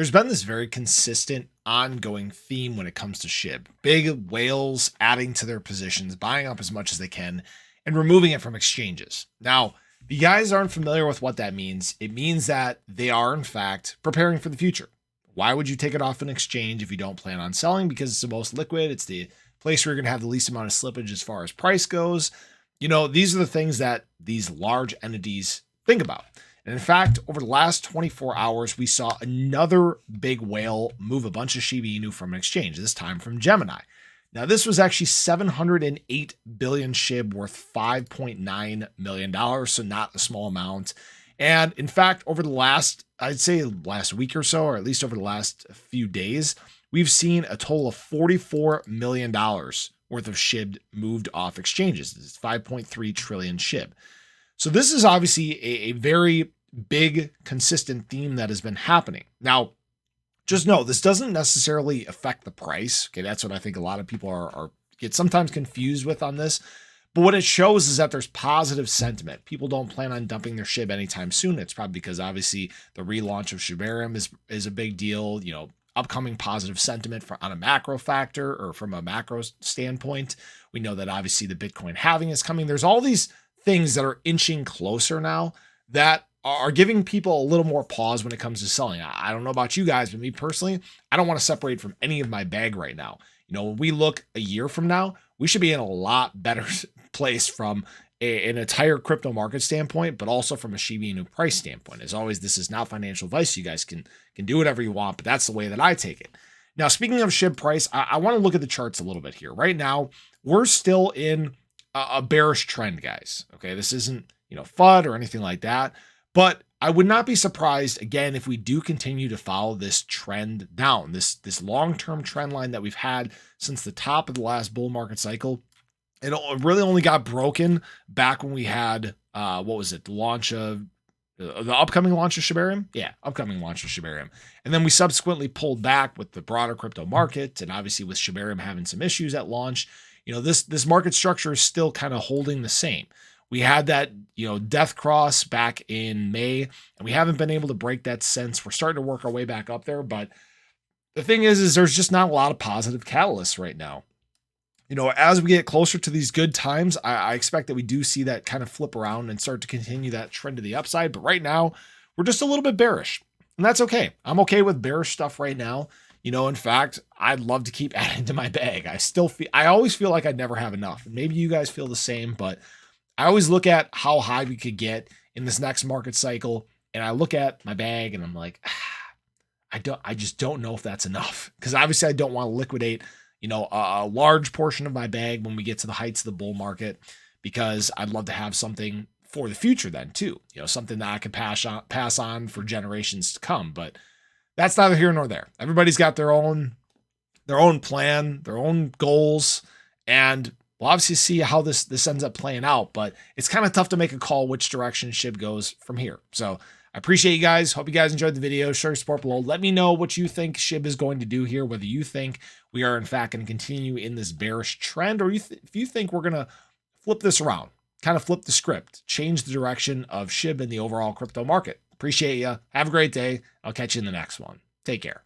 There's been this very consistent ongoing theme when it comes to SHIB. Big whales adding to their positions, buying up as much as they can, and removing it from exchanges. Now, if you guys aren't familiar with what that means, it means that they are, in fact, preparing for the future. Why would you take it off an exchange if you don't plan on selling? Because it's the most liquid. It's the place where you're going to have the least amount of slippage as far as price goes. These are the things that these large entities think about. And in fact, over the last 24 hours, we saw another big whale move a bunch of Shiba Inu from an exchange, this time from Gemini. Now, this was actually 708 billion SHIB worth $5.9 million, so not a small amount. And in fact, over the last week or so, or at least over the last few days, we've seen a total of $44 million worth of SHIB moved off exchanges. It's 5.3 trillion SHIB. So this is obviously a very big, consistent theme that has been happening. Now, just know this doesn't necessarily affect the price. Okay, that's what I think a lot of people get sometimes confused with on this. But what it shows is that there's positive sentiment. People don't plan on dumping their SHIB anytime soon. It's probably because obviously the relaunch of shibarium is a big deal. Upcoming positive sentiment on a macro factor or from a macro standpoint. We know that obviously the Bitcoin halving is coming. There's all these things that are inching closer now that are giving people a little more pause when it comes to selling. I don't know about you guys, but me personally, I don't want to separate from any of my bag right now. When we look a year from now, we should be in a lot better place from an entire crypto market standpoint, but also from a Shiba Inu price standpoint. As always, this is not financial advice. You guys can do whatever you want, but that's the way that I take it. Now, speaking of SHIB price, I want to look at the charts a little bit here. Right now, we're still in a bearish trend, guys. Okay, this isn't FUD or anything like that, but I would not be surprised again if we do continue to follow this trend down, this long-term trend line that we've had since the top of the last bull market cycle. It really only got broken back when we had the upcoming launch of shibarium. Yeah, upcoming launch of shibarium. And then we subsequently pulled back with the broader crypto market, and obviously with shibarium having some issues at launch. This market structure is still kind of holding the same. We had that, death cross back in May, and we haven't been able to break that since. We're starting to work our way back up there, but the thing is there's just not a lot of positive catalysts right now. As we get closer to these good times, I expect that we do see that kind of flip around and start to continue that trend to the upside. But right now, we're just a little bit bearish, and that's okay. I'm okay with bearish stuff right now. In fact, I'd love to keep adding to my bag. I always feel like I never have enough. Maybe you guys feel the same, but I always look at how high we could get in this next market cycle, and I look at my bag and I'm like, I just don't know if that's enough, because obviously I don't want to liquidate, a large portion of my bag when we get to the heights of the bull market, because I'd love to have something for the future then too, something that I can pass on for generations to come. But that's neither here nor there. Everybody's got their own plan, their own goals, and we'll obviously see how this ends up playing out, but it's kind of tough to make a call which direction SHIB goes from here. So I appreciate you guys. Hope you guys enjoyed the video. Show your support below. Let me know what you think SHIB is going to do here, whether you think we are in fact going to continue in this bearish trend, or if you think we're going to flip this around, kind of flip the script, change the direction of SHIB in the overall crypto market. Appreciate you. Have a great day. I'll catch you in the next one. Take care.